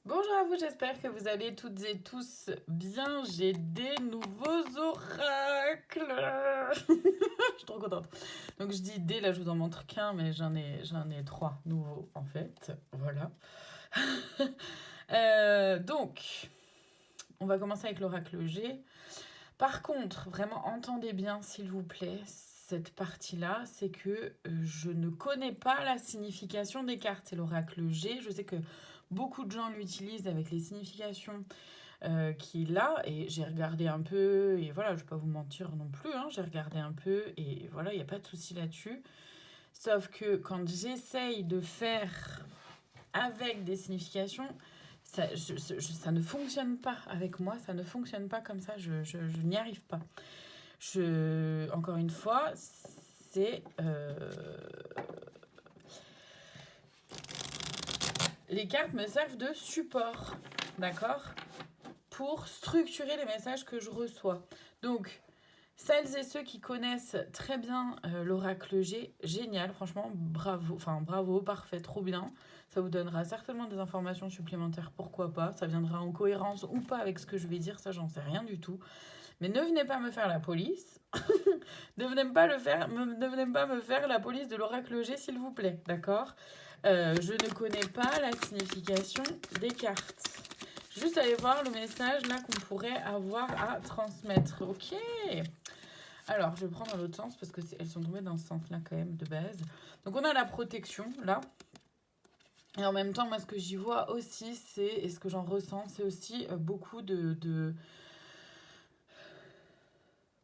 Bonjour à vous, j'espère que vous allez toutes et tous bien. J'ai des nouveaux oracles. Je suis trop contente. Donc je dis des, là je vous en montre qu'un, mais j'en ai trois nouveaux en fait. Voilà. Donc, on va commencer avec l'oracle G. Par contre, vraiment entendez bien s'il vous plaît cette partie-là, c'est que je ne connais pas la signification des cartes. C'est l'oracle G. Je sais que beaucoup de gens l'utilisent avec les significations qui est là, et j'ai regardé un peu, et voilà, je ne vais pas vous mentir non plus, hein, j'ai regardé un peu, et voilà, il n'y a pas de souci là-dessus. Sauf que quand j'essaye de faire avec des significations, ça ne fonctionne pas avec moi, ça ne fonctionne pas comme ça, je n'y arrive pas. Encore une fois, c'est... les cartes me servent de support, d'accord, pour structurer les messages que je reçois. Donc, celles et ceux qui connaissent très bien l'oracle G, génial, franchement, bravo, enfin bravo, parfait, trop bien. Ça vous donnera certainement des informations supplémentaires, pourquoi pas. Ça viendra en cohérence ou pas avec ce que je vais dire, ça j'en sais rien du tout. Mais ne venez pas me faire la police. Ne venez pas me faire la police de l'oracle G, s'il vous plaît, d'accord. Je ne connais pas la signification des cartes. Juste aller voir le message là qu'on pourrait avoir à transmettre. Ok. Alors, je vais prendre dans l'autre sens parce que elles sont tombées dans ce sens-là quand même de base. Donc, on a la protection là. Et en même temps, moi, ce que j'y vois aussi, et ce que j'en ressens, c'est aussi beaucoup de...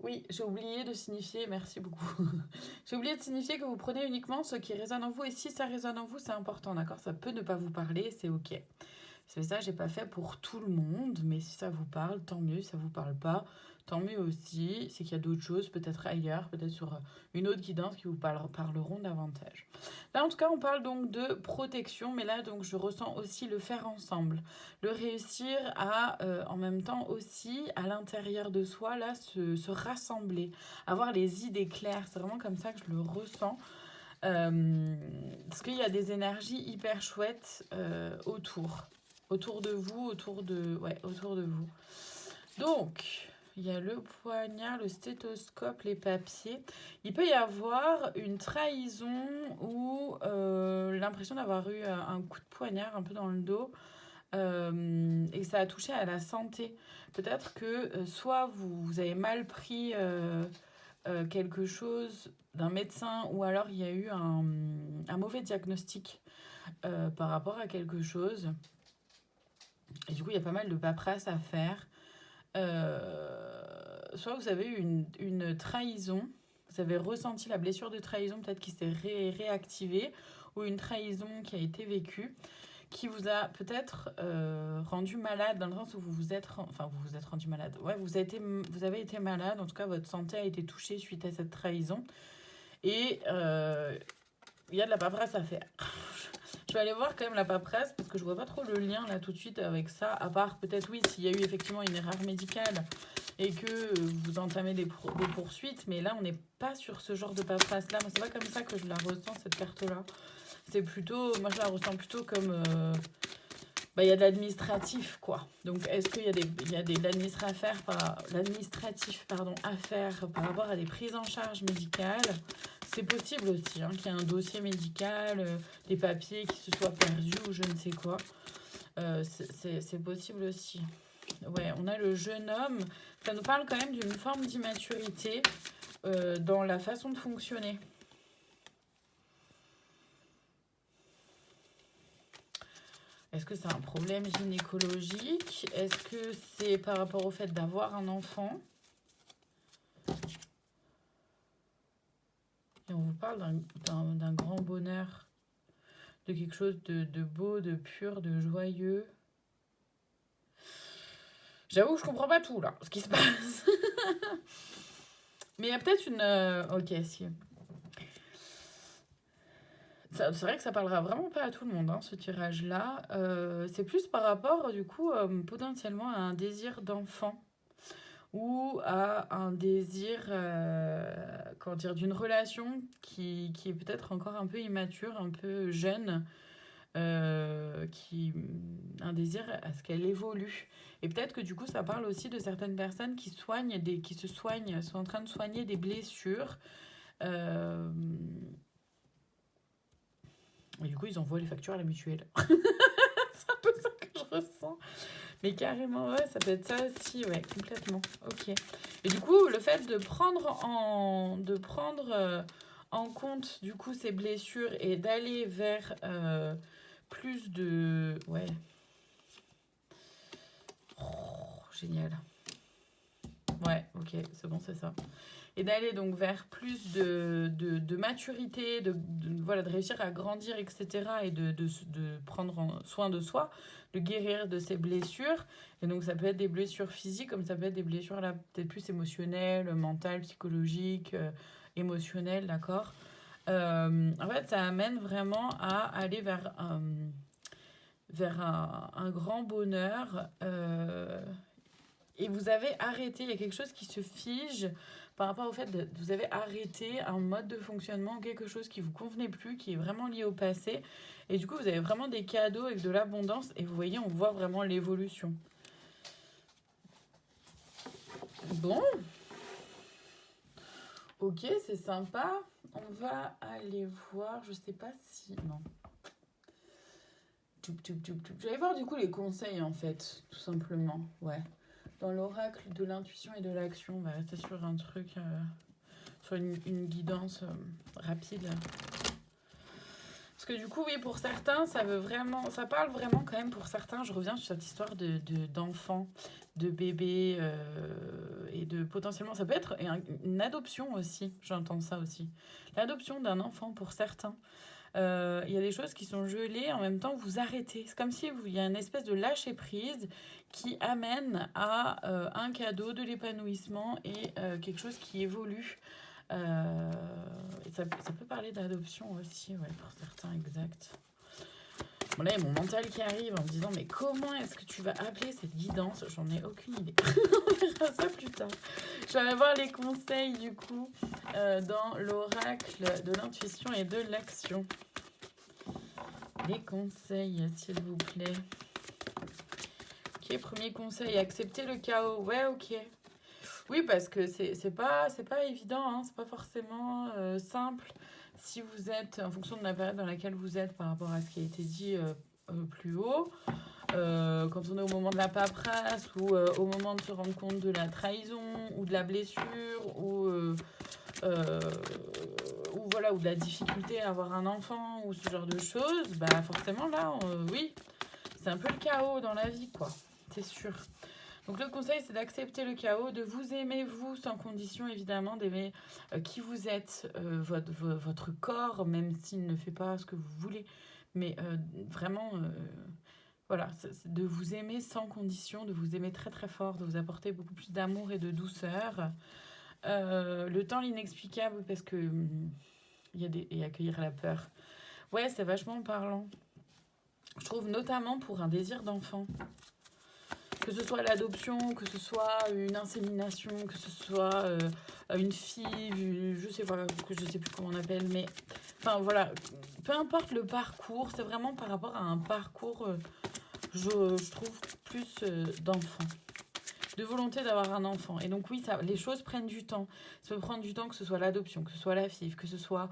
Oui, j'ai oublié de signifier, merci beaucoup. J'ai oublié de signifier que vous prenez uniquement ce qui résonne en vous. Et si ça résonne en vous, c'est important, d'accord. Ça peut ne pas vous parler, c'est ok. C'est ça, j'ai pas fait pour tout le monde, mais si ça vous parle, tant mieux. Si ça vous parle pas, tant mieux aussi. C'est qu'il y a d'autres choses, peut-être ailleurs, peut-être sur une autre guidance qui vous parleront davantage. Là, en tout cas, on parle donc de protection, mais là, donc, je ressens aussi le faire ensemble, le réussir à, en même temps aussi, à l'intérieur de soi, là, se rassembler, avoir les idées claires. C'est vraiment comme ça que je le ressens. Parce qu'il y a des énergies hyper chouettes autour de vous, autour de vous. Donc, il y a le poignard, le stéthoscope, les papiers. Il peut y avoir une trahison ou l'impression d'avoir eu un coup de poignard un peu dans le dos et que ça a touché à la santé. Peut-être que soit vous avez mal pris quelque chose d'un médecin ou alors il y a eu un mauvais diagnostic par rapport à quelque chose. Et du coup, il y a pas mal de paperasse à faire. Soit vous avez eu une trahison, vous avez ressenti la blessure de trahison, peut-être qui s'est réactivée, ou une trahison qui a été vécue, qui vous a peut-être rendu malade, dans le sens où vous vous êtes rendu malade. Ouais, vous avez été malade, en tout cas votre santé a été touchée suite à cette trahison. Et il y a de la paperasse à faire. Je vais aller voir quand même la paperasse parce que je vois pas trop le lien là tout de suite avec ça, à part peut-être oui s'il y a eu effectivement une erreur médicale et que vous entamez des poursuites, mais là on n'est pas sur ce genre de paperasse là. Moi c'est pas comme ça que je la ressens cette carte là. C'est plutôt, moi je la ressens plutôt comme il y a de l'administratif quoi. Donc est-ce qu'il y a de l'administratif à faire par rapport à des prises en charge médicales? C'est possible aussi qu'il y ait un dossier médical, des papiers qui se soient perdus ou je ne sais quoi. C'est possible aussi. Ouais, on a le jeune homme. Ça nous parle quand même d'une forme d'immaturité dans la façon de fonctionner. Est-ce que c'est un problème gynécologique? Est-ce que c'est par rapport au fait d'avoir un enfant? Et on vous parle d'un grand bonheur, de quelque chose de beau, de pur, de joyeux. J'avoue que je comprends pas tout là, ce qui se passe. Mais il y a peut-être une... ok, si. C'est vrai que ça parlera vraiment pas à tout le monde, ce tirage-là. C'est plus par rapport, du coup, potentiellement à un désir d'enfant ou à un désir, d'une relation qui est peut-être encore un peu immature, un peu jeune, un désir à ce qu'elle évolue. Et peut-être que du coup, ça parle aussi de certaines personnes qui se soignent, sont en train de soigner des blessures. Euh, et du coup, ils envoient les factures à la mutuelle. C'est un peu ça que je ressens. Mais carrément, ouais, ça peut être ça aussi, ouais, complètement. Ok. Et du coup, le fait de prendre en compte, du coup, ces blessures et d'aller vers plus de... Ouais. Oh, génial. Ouais, ok, c'est bon, c'est ça. Et d'aller donc vers plus de maturité, voilà, de réussir à grandir, etc. Et de prendre soin de soi, de guérir de ses blessures. Et donc ça peut être des blessures physiques, comme ça peut être des blessures là, peut-être plus émotionnelles, mentales, psychologiques, émotionnelles, d'accord. En fait, ça amène vraiment à aller vers un grand bonheur. Et vous avez arrêté, il y a quelque chose qui se fige par rapport au fait que vous avez arrêté un mode de fonctionnement, quelque chose qui vous convenait plus, qui est vraiment lié au passé. Et du coup, vous avez vraiment des cadeaux avec de l'abondance. Et vous voyez, on voit vraiment l'évolution. Bon, ok, c'est sympa. On va aller voir, je sais pas si... Non. Je vais voir du coup les conseils en fait, tout simplement. Ouais. Dans l'oracle de l'intuition et de l'action, on va rester sur un truc, sur une guidance rapide. Parce que du coup, oui, pour certains, ça parle vraiment quand même pour certains. Je reviens sur cette histoire d'enfants, de bébés et de potentiellement, ça peut être une adoption aussi. J'entends ça aussi. L'adoption d'un enfant pour certains. Il y a des choses qui sont gelées, en même temps vous arrêtez. C'est comme si il y a une espèce de lâcher prise qui amène à un cadeau, de l'épanouissement et quelque chose qui évolue. Et ça peut parler d'adoption aussi, ouais, pour certains, exact. Bon là, il y a mon mental qui arrive en me disant mais comment est-ce que tu vas appeler cette guidance? J'en ai aucune idée. On verra ça plus tard. Je vais aller voir les conseils du coup dans l'oracle de l'intuition et de l'action. Les conseils, s'il vous plaît. Ok, premier conseil, accepter le chaos. Ouais, ok. Oui, parce que c'est pas évident, hein, c'est pas forcément simple. Si vous êtes, en fonction de la période dans laquelle vous êtes par rapport à ce qui a été dit plus haut, quand on est au moment de la paperasse ou au moment de se rendre compte de la trahison ou de la blessure euh, ou voilà, ou de la difficulté à avoir un enfant ou ce genre de choses, bah forcément là, oui, c'est un peu le chaos dans la vie, quoi, c'est sûr. Donc le conseil, c'est d'accepter le chaos, de vous aimer, vous, sans condition, évidemment, d'aimer qui vous êtes, votre corps, même s'il ne fait pas ce que vous voulez. Mais vraiment, voilà, c'est de vous aimer sans condition, de vous aimer très très fort, de vous apporter beaucoup plus d'amour et de douceur. Le temps, l'inexplicable, parce que et accueillir la peur. Ouais, c'est vachement parlant. Je trouve notamment pour un désir d'enfant. Que ce soit l'adoption, que ce soit une insémination, que ce soit une fille, je sais pas, que je sais plus comment on appelle, mais enfin voilà, peu importe le parcours, c'est vraiment par rapport à un parcours, je trouve plus d'enfant, de volonté d'avoir un enfant. Et donc oui, les choses prennent du temps. Ça peut prendre du temps que ce soit l'adoption, que ce soit la FIV, que ce soit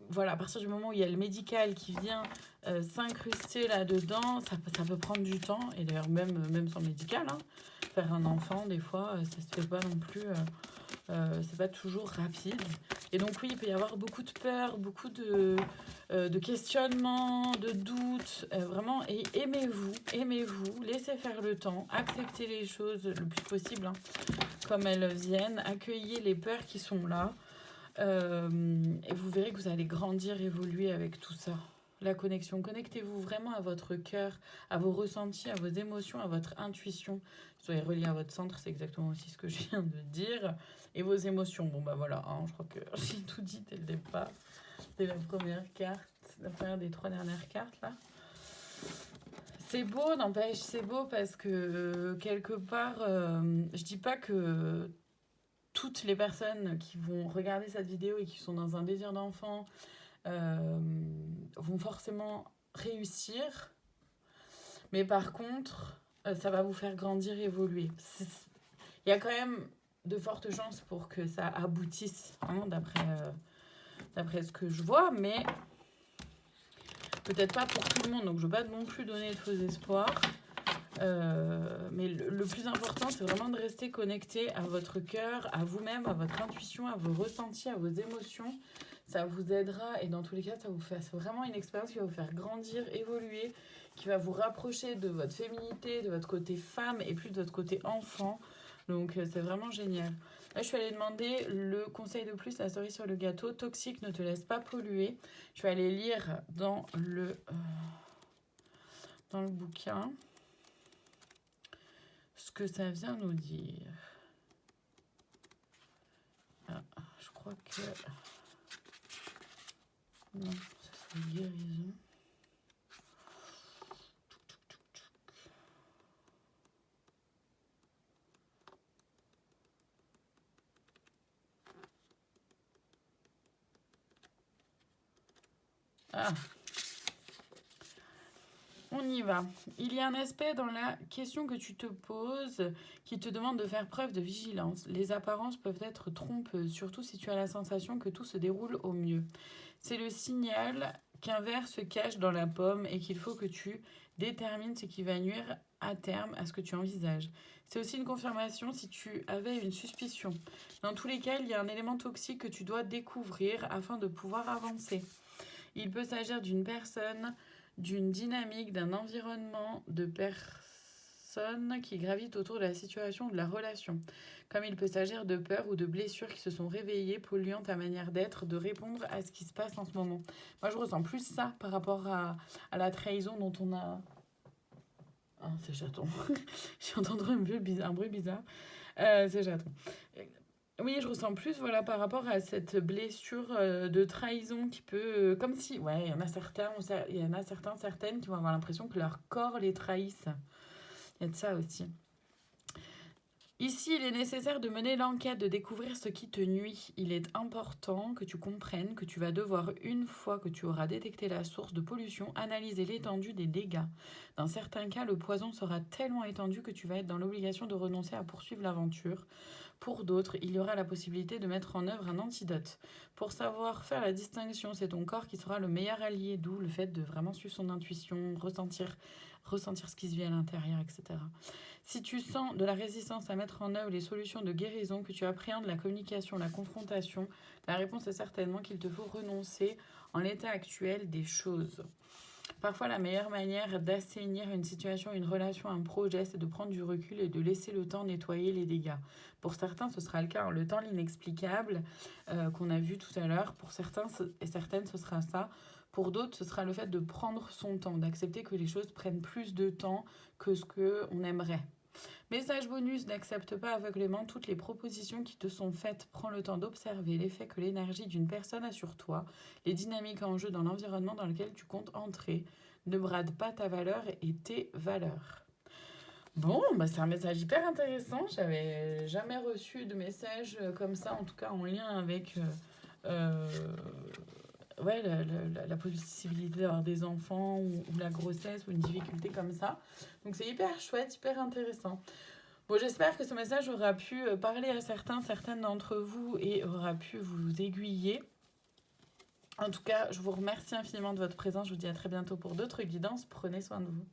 voilà, à partir du moment où il y a le médical qui vient s'incruster là-dedans, ça peut prendre du temps. Et d'ailleurs, même sans médical, hein, faire un enfant, des fois, ça se fait pas non plus. C'est pas toujours rapide. Et donc, oui, il peut y avoir beaucoup de peur, beaucoup de questionnements, de doutes. Vraiment, et aimez-vous, laissez faire le temps, acceptez les choses le plus possible, hein, comme elles viennent, accueillez les peurs qui sont là. Et vous verrez que vous allez grandir, évoluer avec tout ça. La connexion, connectez-vous vraiment à votre cœur, à vos ressentis, à vos émotions, à votre intuition. Soyez relié à votre centre, c'est exactement aussi ce que je viens de dire. Et vos émotions, bon bah voilà, hein, je crois que j'ai tout dit dès le départ. Dès la première carte, la première des 3 dernières cartes là. C'est beau, n'empêche, c'est beau parce que quelque part, je dis pas que toutes les personnes qui vont regarder cette vidéo et qui sont dans un désir d'enfant vont forcément réussir. Mais par contre, ça va vous faire grandir, évoluer. Il y a quand même de fortes chances pour que ça aboutisse, hein, d'après ce que je vois, mais peut-être pas pour tout le monde. Donc je ne veux pas non plus donner de faux espoirs. Mais le plus important, c'est vraiment de rester connecté à votre cœur, à vous-même, à votre intuition, à vos ressentis, à vos émotions. Ça vous aidera et dans tous les cas, ça vous fait vraiment une expérience qui va vous faire grandir, évoluer, qui va vous rapprocher de votre féminité, de votre côté femme et plus de votre côté enfant. Donc c'est vraiment génial. Là, je suis allée demander le conseil de plus, la cerise sur le gâteau. Toxique, ne te laisse pas polluer. Je vais aller lire dans le bouquin ce que ça vient nous dire. Ah, je crois que... Non, ça serait guérison. Ah, on y va. Il y a un aspect dans la question que tu te poses qui te demande de faire preuve de vigilance. Les apparences peuvent être trompeuses, surtout si tu as la sensation que tout se déroule au mieux. C'est le signal qu'un ver se cache dans la pomme et qu'il faut que tu détermines ce qui va nuire à terme à ce que tu envisages. C'est aussi une confirmation si tu avais une suspicion. Dans tous les cas, il y a un élément toxique que tu dois découvrir afin de pouvoir avancer. Il peut s'agir d'une personne, d'une dynamique, d'un environnement, de personnes qui gravitent autour de la situation ou de la relation. Comme il peut s'agir de peurs ou de blessures qui se sont réveillées, polluant ta manière d'être, de répondre à ce qui se passe en ce moment. Moi, je ressens plus ça par rapport à la trahison dont on a... Ah, c'est chaton. J'ai entendu un bruit bizarre. C'est chaton. Oui, je ressens plus voilà, par rapport à cette blessure de trahison qui peut... comme si... Ouais, il y en a certaines qui vont avoir l'impression que leur corps les trahisse. Il y a de ça aussi. Ici, il est nécessaire de mener l'enquête, de découvrir ce qui te nuit. Il est important que tu comprennes que tu vas devoir, une fois que tu auras détecté la source de pollution, analyser l'étendue des dégâts. Dans certains cas, le poison sera tellement étendu que tu vas être dans l'obligation de renoncer à poursuivre l'aventure. Pour d'autres, il y aura la possibilité de mettre en œuvre un antidote. Pour savoir faire la distinction, c'est ton corps qui sera le meilleur allié, d'où le fait de vraiment suivre son intuition, ressentir ce qui se vit à l'intérieur, etc. Si tu sens de la résistance à mettre en œuvre les solutions de guérison, que tu appréhendes la communication, la confrontation, la réponse est certainement qu'il te faut renoncer en l'état actuel des choses. Parfois, la meilleure manière d'assainir une situation, une relation, un projet, c'est de prendre du recul et de laisser le temps nettoyer les dégâts. Pour certains, ce sera le cas. Le temps, l'inexplicable, qu'on a vu tout à l'heure. Pour certains et certaines, ce sera ça. Pour d'autres, ce sera le fait de prendre son temps, d'accepter que les choses prennent plus de temps que ce qu'on aimerait. Message bonus, n'accepte pas aveuglément toutes les propositions qui te sont faites. Prends le temps d'observer l'effet que l'énergie d'une personne a sur toi, les dynamiques en jeu dans l'environnement dans lequel tu comptes entrer. Ne brade pas ta valeur et tes valeurs. Bon, c'est un message hyper intéressant. J'avais jamais reçu de message comme ça, en tout cas en lien avec la possibilité d'avoir des enfants ou la grossesse ou une difficulté comme ça. Donc c'est hyper chouette, hyper intéressant. Bon, j'espère que ce message aura pu parler à certaines d'entre vous et aura pu vous aiguiller. En tout cas, je vous remercie infiniment de votre présence. Je vous dis à très bientôt pour d'autres guidances. Prenez soin de vous.